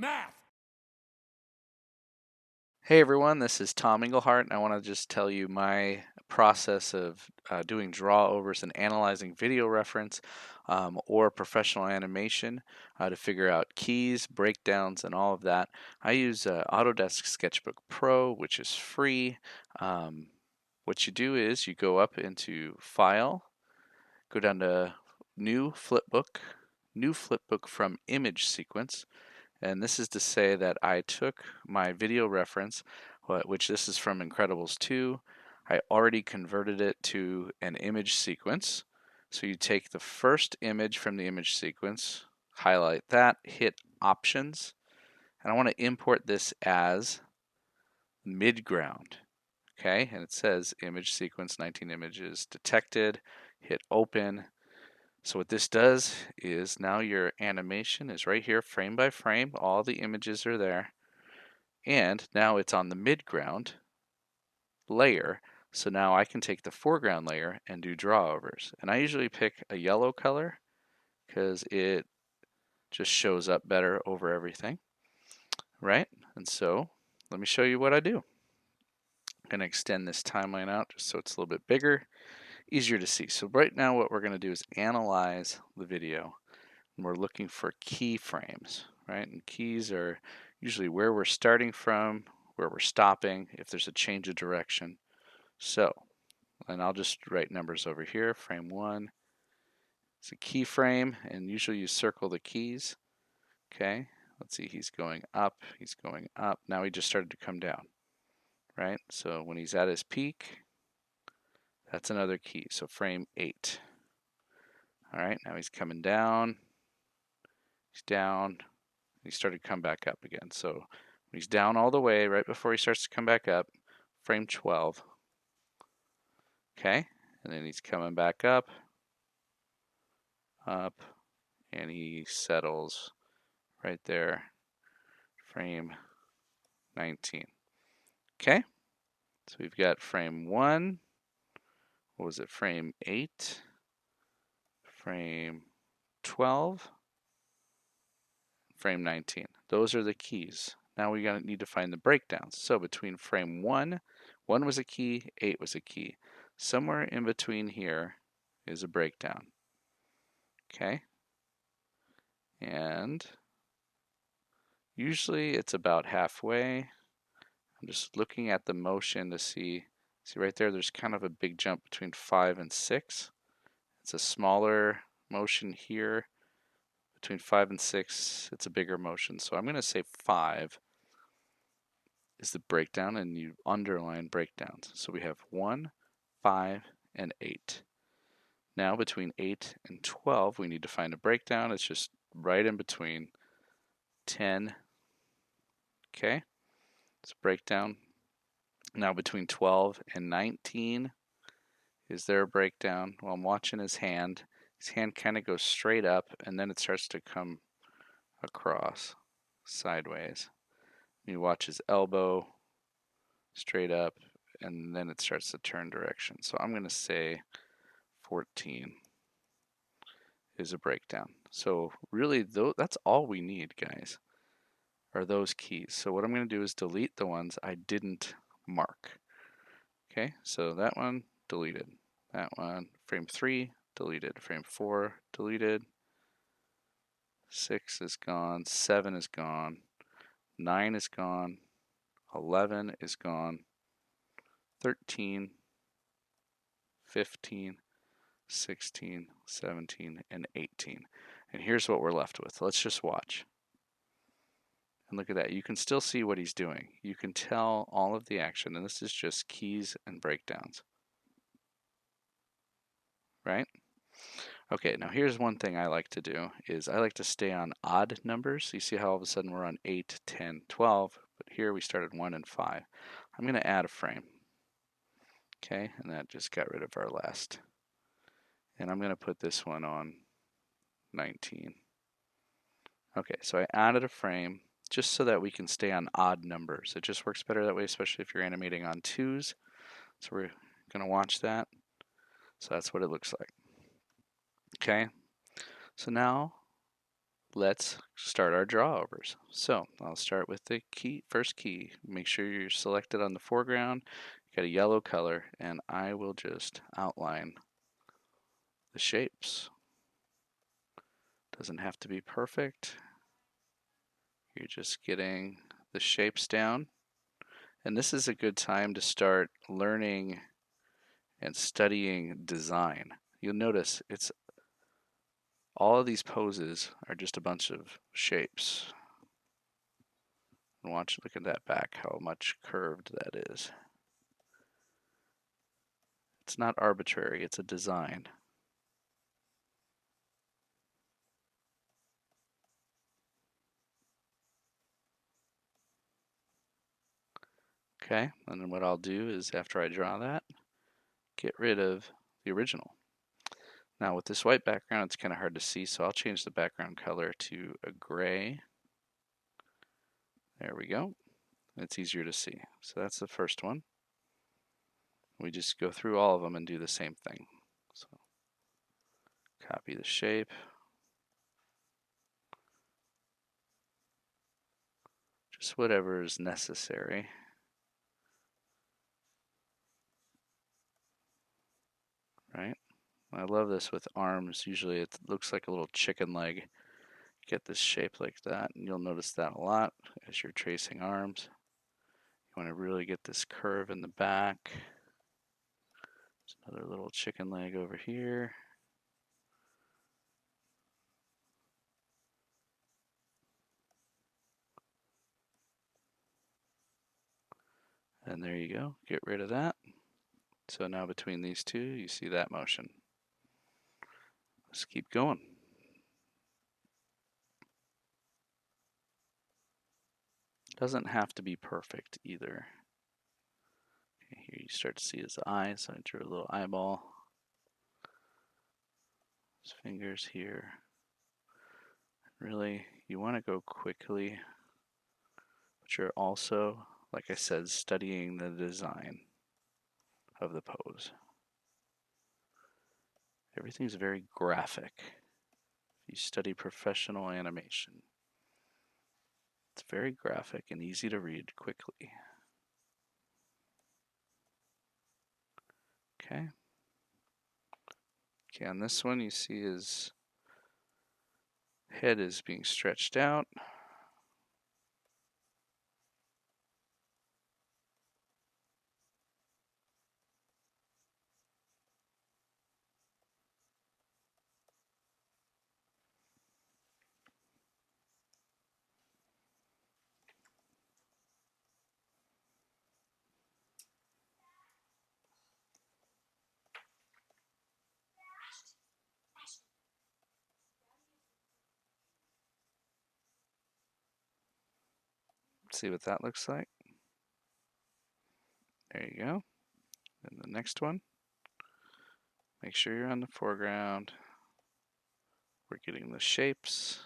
Math. Hey everyone, this is Tom Englehart, and I want to just tell you my process of doing drawovers and analyzing video reference or professional animation to figure out keys, breakdowns, and all of that. I use Autodesk Sketchbook Pro, which is free. What you do is you go up into File, go down to New Flipbook from Image Sequence. And this is to say that I took my video reference, which this is from Incredibles 2. I already converted it to an image sequence. So you take the first image from the image sequence, highlight that, hit Options, and I want to import this as midground. Okay, and it says image sequence 19 images detected, hit Open. So what this does is now your animation is right here, frame by frame. All the images are there. And now it's on the midground layer. So now I can take the foreground layer and do drawovers. And I usually pick a yellow color because it just shows up better over everything, right? And so let me show you what I do. I'm going to extend this timeline out just so it's a little bit bigger, easier to see. So right now what we're going to do is analyze the video. And we're looking for keyframes, right? And keys are usually where we're starting from, where we're stopping, if there's a change of direction. So, and I'll just write numbers over here. Frame 1 is a keyframe, and usually you circle the keys. Okay, let's see, he's going up, he's going up. Now he just started to come down, right? So when he's at his peak, that's another key. So frame 8. All right, now he's coming down, he's down, he started to come back up again. So when he's down all the way, right before he starts to come back up, frame 12. Okay, and then he's coming back up, and he settles right there, frame 19. Okay, so we've got frame 1, what was it, frame 8, frame 12, frame 19. Those are the keys. Now we need to find the breakdowns. So between frame 1 was a key, 8 was a key. Somewhere in between here is a breakdown. Okay? And usually it's about halfway. I'm just looking at the motion to see right there, there's kind of a big jump between 5 and 6. It's a smaller motion here. Between 5 and 6, it's a bigger motion. So I'm going to say 5 is the breakdown, and you underline breakdowns. So we have 1, 5, and 8. Now between 8 and 12, we need to find a breakdown. It's just right in between 10. Okay, it's a breakdown. Now between 12 and 19, is there a breakdown? Well, I'm watching his hand. His hand kind of goes straight up, and then it starts to come across sideways. You watch his elbow straight up, and then it starts to turn direction. So I'm going to say 14 is a breakdown. So really, that's all we need, guys, are those keys. So what I'm going to do is delete the ones I didn't mark. Okay, so that one deleted. That one, frame 3 deleted. Frame 4 deleted. 6 is gone. 7 is gone. 9 is gone. 11 is gone. 13, 15, 16, 17, and 18. And here's what we're left with. Let's just watch. And look at that. You can still see what he's doing. You can tell all of the action, and this is just keys and breakdowns. Right? Okay, now here's one thing I like to do is I like to stay on odd numbers. You see how all of a sudden we're on 8, 10, 12, but here we started 1 and 5. I'm going to add a frame. Okay, and that just got rid of our last. And I'm going to put this one on 19. Okay, so I added a frame just so that we can stay on odd numbers. It just works better that way, especially if you're animating on 2s. So we're going to watch that. So that's what it looks like. Okay, so now let's start our drawovers. So I'll start with the first key. Make sure you're selected on the foreground, got a yellow color, and I will just outline the shapes. Doesn't have to be perfect. You're just getting the shapes down. And this is a good time to start learning and studying design. You'll notice it's all of these poses are just a bunch of shapes. And look at that back, how much curved that is. It's not arbitrary, it's a design. Okay, and then what I'll do is after I draw that, get rid of the original. Now with this white background, it's kind of hard to see, so I'll change the background color to a gray. There we go. It's easier to see. So that's the first one. We just go through all of them and do the same thing. So copy the shape. Just whatever is necessary. Right? I love this with arms. Usually it looks like a little chicken leg. Get this shape like that, and you'll notice that a lot as you're tracing arms. You want to really get this curve in the back. There's another little chicken leg over here. And there you go. Get rid of that. So now between these two, you see that motion. Let's keep going. Doesn't have to be perfect either. Okay, here you start to see his eyes. So I drew a little eyeball. His fingers here. Really, you want to go quickly, but you're also, like I said, studying the design of the pose. Everything's very graphic. If you study professional animation, it's very graphic and easy to read quickly. Okay. Okay, on this one you see his head is being stretched out. See what that looks like. There you go. And the next one, make sure you're on the foreground. We're getting the shapes.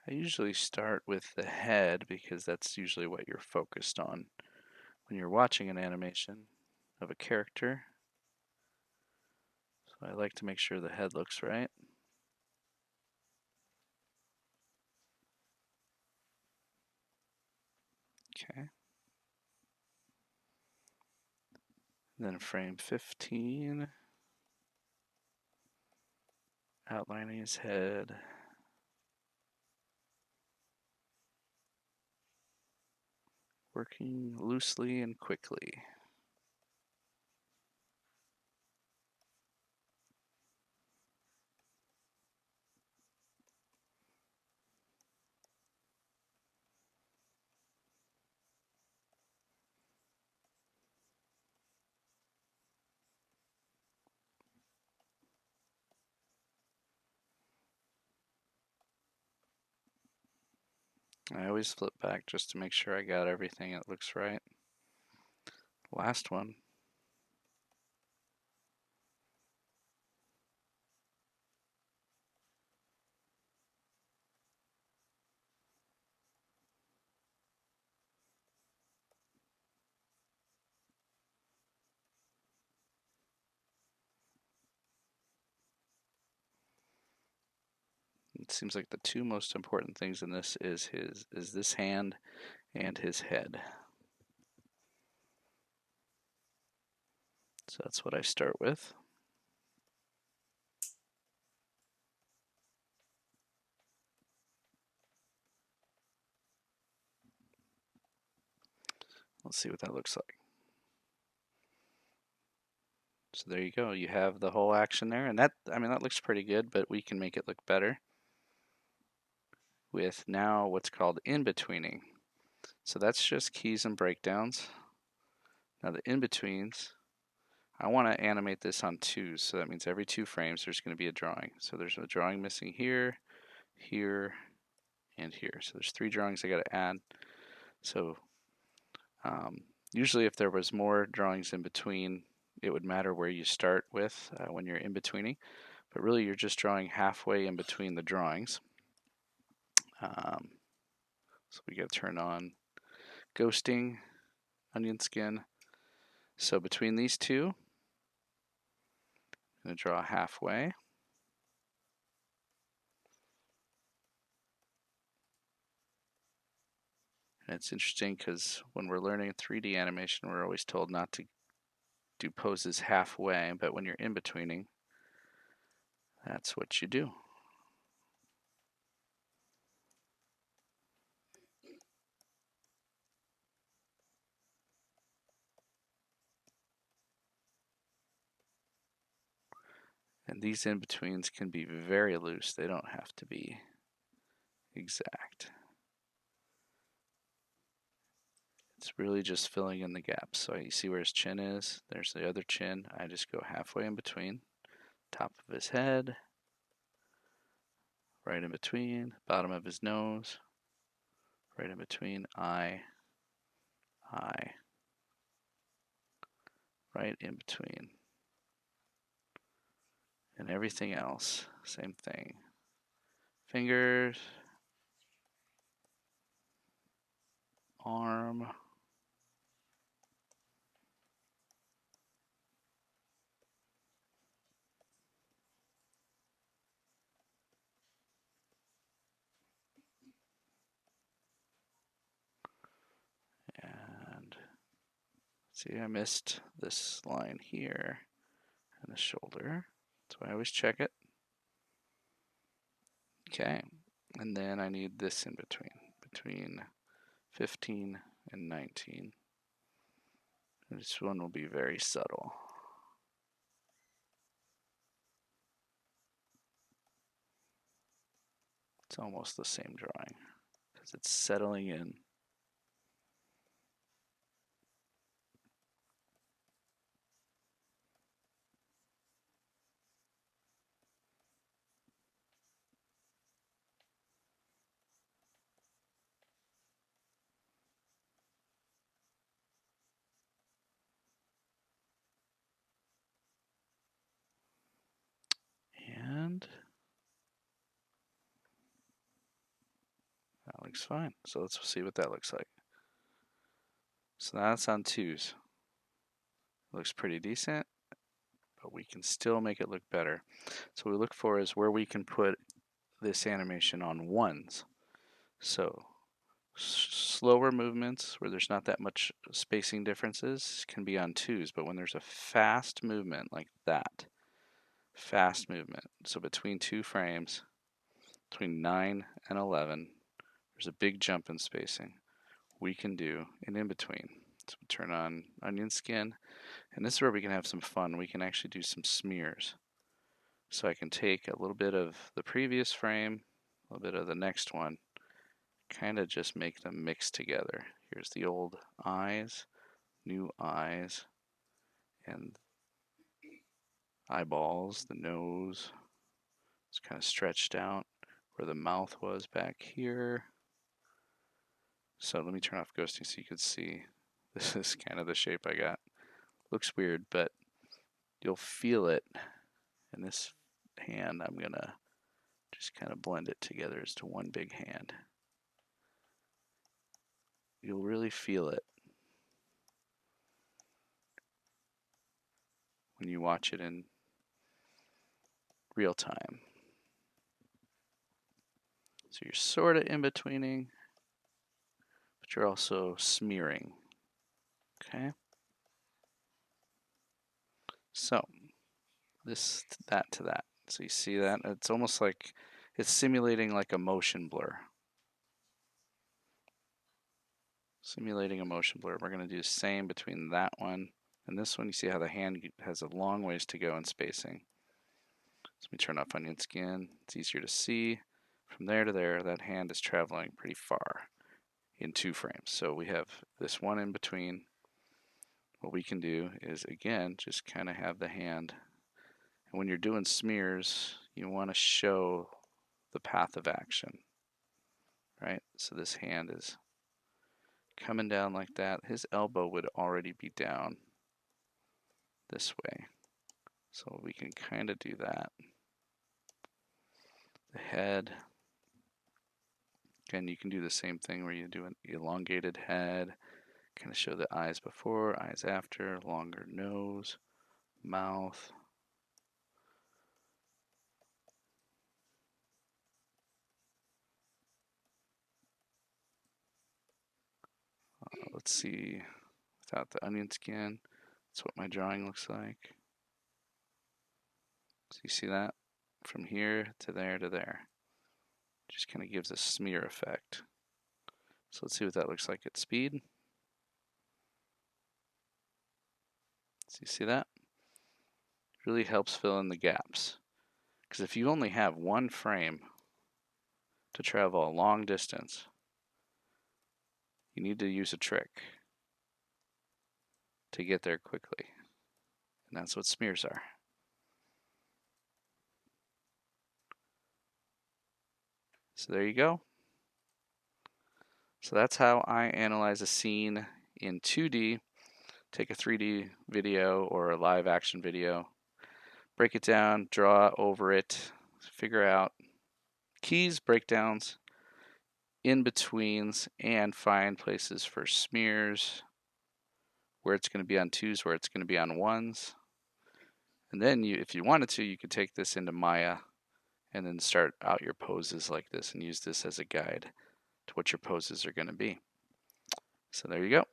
I usually start with the head because that's usually what you're focused on when you're watching an animation of a character. So I like to make sure the head looks right. Okay. Then frame 15, outlining his head. Working loosely and quickly. I always flip back just to make sure I got everything that looks right. Last one. It seems like the two most important things in this is this hand and his head. So that's what I start with. Let's see what that looks like. So there you go. You have the whole action there, and that, I mean, that looks pretty good, but we can make it look better with now what's called in-betweening. So that's just keys and breakdowns. Now the in-betweens, I want to animate this on twos, so that means every 2 frames there's going to be a drawing. So there's a drawing missing here, here, and here. So there's 3 drawings I got to add. So usually if there was more drawings in between, it would matter where you start with when you're in betweening. But really you're just drawing halfway in between the drawings. So we got to turn on ghosting, onion skin. So between these two, I'm going to draw halfway. And it's interesting because when we're learning 3D animation, we're always told not to do poses halfway, but when you're in betweening, that's what you do. And these in-betweens can be very loose. They don't have to be exact. It's really just filling in the gaps. So you see where his chin is? There's the other chin. I just go halfway in between. Top of his head, right in between, bottom of his nose, right in between, eye, right in between. And everything else, same thing. Fingers, arm, and see, I missed this line here and the shoulder. That's why I always check it. Okay, and then I need this in between 15 and 19. This one will be very subtle. It's almost the same drawing because it's settling in. And that looks fine. So let's see what that looks like. So that's on twos. It looks pretty decent, but we can still make it look better. So what we look for is where we can put this animation on ones. So slower movements where there's not that much spacing differences can be on twos, but when there's a fast movement like that, fast movement, so between 2 frames, between 9 and 11, there's a big jump in spacing. We can do an in-between. So we turn on onion skin, and this is where we can have some fun. We can actually do some smears. So I can take a little bit of the previous frame, a little bit of the next one, kind of just make them mix together. Here's the old eyes, new eyes, and eyeballs, the nose. It's kind of stretched out where the mouth was back here. So let me turn off ghosting so you can see. This is kind of the shape I got. Looks weird, but you'll feel it. And this hand, I'm gonna just kind of blend it together as to one big hand. You'll really feel it when you watch it in real time. So you're sort of in-betweening, but you're also smearing. Okay? So that to that. So you see that? It's almost like it's simulating like a motion blur. Simulating a motion blur. We're going to do the same between that one and this one. You see how the hand has a long ways to go in spacing. So we turn off onion skin. It's easier to see. From there to there, that hand is traveling pretty far in 2 frames. So we have this one in between. What we can do is, again, just kind of have the hand. And when you're doing smears, you want to show the path of action, right? So this hand is coming down like that. His elbow would already be down this way. So we can kind of do that. The head, again, you can do the same thing where you do an elongated head, kind of show the eyes before, eyes after, longer nose, mouth. Let's see, without the onion skin, that's what my drawing looks like. So you see that? From here to there to there. Just kind of gives a smear effect. So let's see what that looks like at speed. So you see that? It really helps fill in the gaps. Because if you only have one frame to travel a long distance, you need to use a trick to get there quickly. And that's what smears are. So there you go. So that's how I analyze a scene in 2D. Take a 3D video or a live action video, break it down, draw over it, figure out keys, breakdowns, in-betweens, and find places for smears, where it's going to be on 2s, where it's going to be on 1s. And then if you wanted to, you could take this into Maya and then start out your poses like this and use this as a guide to what your poses are going to be. So there you go.